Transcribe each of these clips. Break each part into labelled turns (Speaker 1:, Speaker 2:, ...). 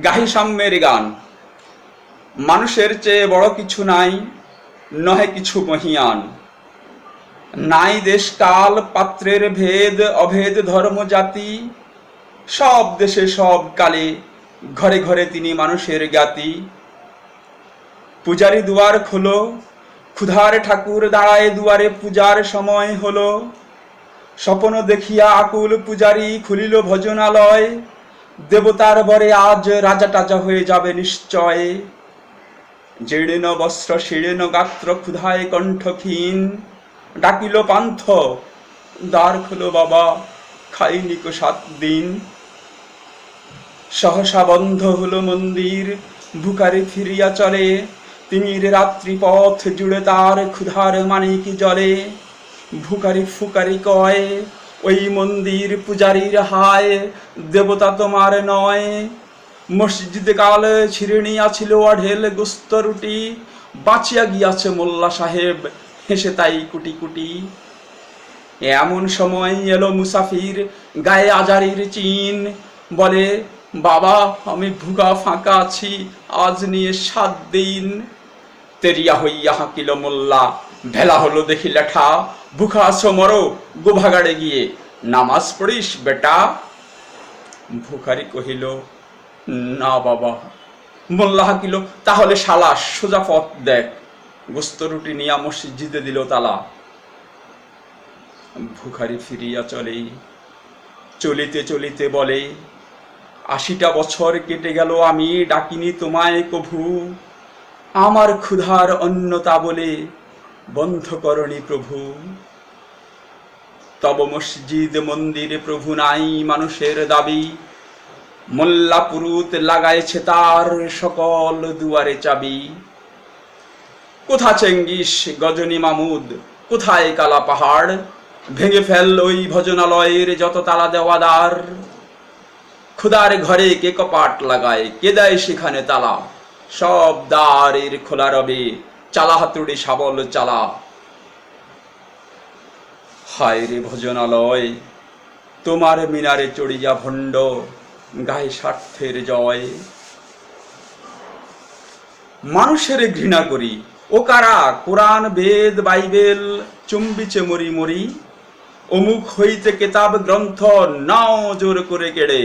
Speaker 1: গাহি সাম্যের গান। মানুষের চেয়ে বড় কিছু নাই, নহে কিছু মহিয়ান। নাই দেশ কাল পাত্রের ভেদ, অভেদ ধর্ম জাতি। সব দেশে সব কালে, ঘরে ঘরে তিনি মানুষের জ্ঞাতি। পূজারি দুয়ার খোলো, ক্ষুধার ঠাকুর দাঁড়ায় দুয়ারে, পূজার সময় হলো। স্বপ্ন দেখিয়া আকুল পূজারি খুলিল ভজনালয়। দেবতার বরে আজ রাজা টাজা হয়ে যাবে নিশ্চয়। জীর্ণ বস্ত্র শীর্ণ গাত্র, ক্ষুধায় কণ্ঠ ক্ষীণ। ডাকিল পান্থ, দ্বার খোলো বাবা, খাইনি কো 7 দিন। সহসা বন্ধ হলো মন্দির, ভুখারি ফিরিয়া চলে। তিমির রাত্রি পথ জুড়ে তার ক্ষুধার মানে কি জলে। ভুখারি ফুকারি কয়, ওই মন্দির পূজারীর হায়, দেবতা তোমার নয়। মসজিদে কাল ছিঁড়ে নিয়াছিল অঢেল গোস্ত রুটি। বাঁচিয়া গিয়াছে মোল্লা সাহেব, হেসে তাই কুটি কুটি। এমন সময় এলো মুসাফির, গায়ে আজারির চিন। বলে, বাবা আমি ভুগা ফাঁকা আছি, আজ নিয়ে 7 দিন। তেরিয়া হইয়া হাঁকিল মোল্লা, ভেলা হলো দেখি লেঠা। ভুখা আছো মরো, গোভাগাড়ে গিয়ে নামাজ পড়িস বেটা। ভুখারি কহিল, না বাবা। মোল্লা হাঁকিল, তাহলে শালা সোজা পথ দেখ। গোস্ত রুটি নিয়া মসজিদে দিল তালা। ভুখারি ফিরিয়া চলে, চলিতে চলিতে বলে, 80টা বছর কেটে গেল আমি ডাকিনি তোমায় কভু। আমার ক্ষুধার অন্নতা বলে বন্ধ করনি প্রভু। তব মসজিদ মন্দিরে প্রভু নাই মানুষের দাবি। মোল্লা পুরুত লাগাইছে তার সকল দুয়ারে চাবি। কোথা চেঙ্গিস গজনী মামুদ, কোথায় কালা পাহাড়। ভেঙে ফেল ওই ভজনালয়ের যত তালা দেওয়া দ্বার। খুদার ঘরে কে কপাট লাগায়, কে দেয় সেখানে তালা। সব দ্বারের খোলা রবে, চালা হাতুড়ি শাবল চালা। হায় রে ভজনালয়, তোমার মিনারে চড়িয়া ভণ্ড, গায়ে স্বার্থের জয়। মানুষের ঘৃণা করি, ও কারা কোরআন বেদ বাইবেল চুম্বিছে মরি মরি। অমুক হইতে কেতাব গ্রন্থ নাও জোর করে কেড়ে।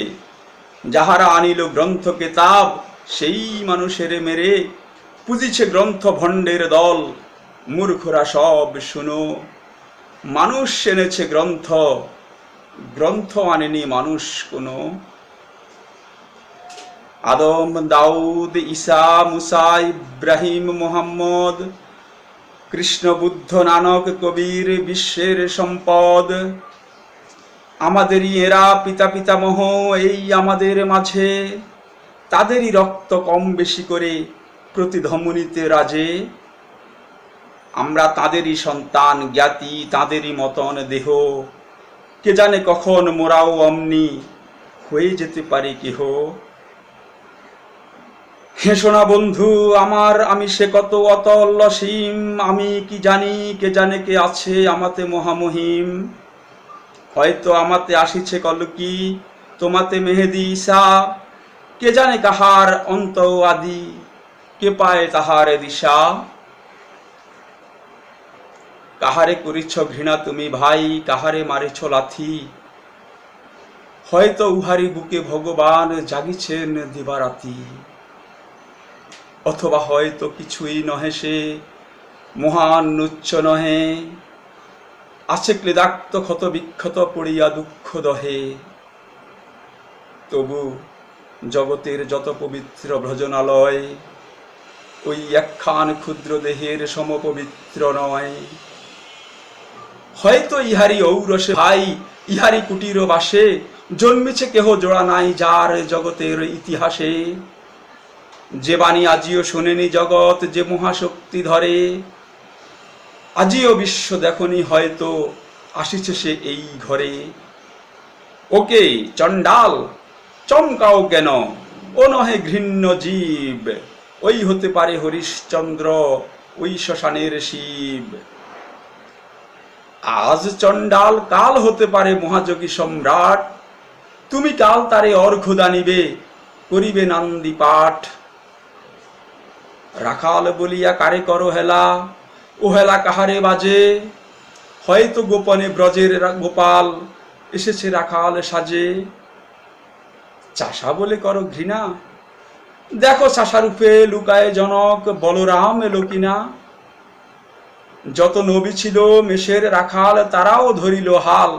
Speaker 1: যাহারা আনিল গ্রন্থ কেতাব, সেই মানুষের মেরে। পুজিছে গ্রন্থ ভণ্ডের দল, মূর্খরা সব শুনো। মানুষ এনেছে গ্রন্থ, গ্রন্থ আনেনি মানুষ কোনো। আদম দাউদ ঈসা মুসা ইব্রাহিম মুহাম্মদ, কৃষ্ণ বুদ্ধ নানক কবির বিশ্বের সম্পদ। আমাদেরই এরা পিতা পিতামহ এই আমাদের মাঝে। তাদেরই রক্ত কম বেশি করে প্রতি ধমনীতে রাজে। আমরা তাদেরই সন্তান জ্ঞাতি, তাদেরই মতন দেহ। কে জানে কখন মোরাও অমনি হয়ে যেতে পারি কেহ। হেসো না বন্ধু আমার, আমি সে কত অতল অসীম। আমি কি জানি, কে জানে কে আছে আমাতে মহামহিম। হয়তো আমাতে আসিছে কলকি, তোমাতে মেহেদি ঈসা। কে জানে কাহার অন্ত আদি, কে পায় তাহার দিশা। কাহারে করিছ ঘৃণা তুমি ভাই, কাহারে মারিছ লাথি। হয়তো উহারি বুকে ভগবান জাগিছেন দিবারাতি। অথবা হয়তো কিছুই নহে সে, মহান উচ্চ নহে। আছে ক্লেদাক্ত ক্ষত বিক্ষত পড়িয়া দুঃখ দহে। তবু জগতের যত পবিত্র ভজনালয়, ওই একখান ক্ষুদ্র দেহের সমপবিত্র নয়। হয়তো ইহারি ঔরসে ভাই, ইহারি কুটির বাসে জন্মেছে কেহ জোড়া নাই যার জগতের ইতিহাসে। যে বাণী আজিও শোনেনি জগৎ, যে মহাশক্তি ধরে। আজিও বিশ্ব দেখনি হয়তো, আসিছে সে এই ঘরে। ওকে চণ্ডাল, চমকাও কেন, ও নহে ঘৃণ্য জীব। ওই হতে পারে হরিশ্চন্দ্র, ওই শ্মশানের শিব। আজ চণ্ডাল, কাল হতে পারে মহাযোগী সম্রাট। তুমি কাল তারে অর্ঘ্য দানিবে, করিবে নান্দি পাঠ। রাখাল বলিয়া কারে করো হেলা, ও হেলা কাহারে বাজে, হয়তো গোপনে ব্রজের গোপাল এসেছে রাখাল সাজে। চাষা বলে করো ঘৃণা, দেখো চাষারূপে লুকায় জনক, বলরাম এলো কিনা। যত নবী ছিল মেষের রাখাল, তারাও ধরিল হাল,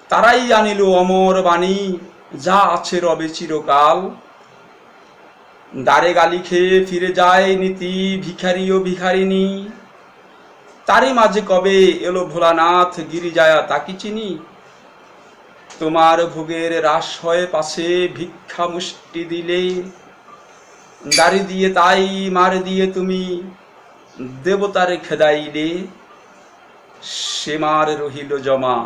Speaker 1: তারাই আনিল অমর বাণী, যা আছে রবে চিরকাল। দ্বারে গালি খেয়ে ফিরে যায় নীতি, ভিখারি ও ভিখারিনী, তারই মাঝে কবে এলো ভোলানাথ, গিরিজায়া তাকি চিনি। তোমার ভোগের রাস হয় পাশে, ভিক্ষা মুষ্টি দিলে, দাড়ি দিয়ে তাই মার দিয়ে তুমি দেবতারে খেদাইলে। সে মার রহিল জমা,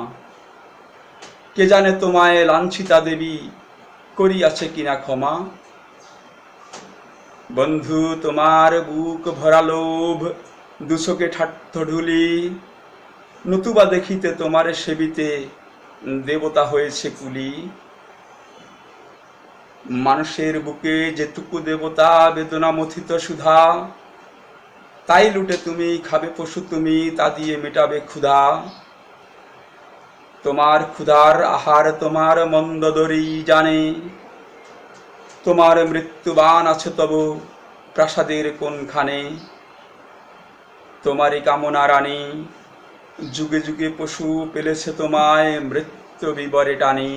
Speaker 1: কে জানে তোমায় লাঞ্ছিতা দেবী করিয়াছে কিনা ক্ষমা। বন্ধু তোমার বুক ভরা লোভ, দুশোকে ঠাট্ট ঢুলি, নতুবা দেখিতে তোমার সেবিতে দেবতা হয়েছে কুলি। মানুষের বুকে যেটুকু দেবতা, বেদনা মথিত সুধা, তাই লুটে তুমি খাবে পশু তুমি, তা দিয়ে মেটাবে ক্ষুধা। তোমার ক্ষুধার আহার তোমার মন্দোদরী জানে, তোমার মৃত্যুবান আছে তব প্রাসাদের কোনখানে। তোমারই কামনা রানী, যুগে যুগে পশু পেলেছে তোমায় মৃত্যু বিবরে টানি।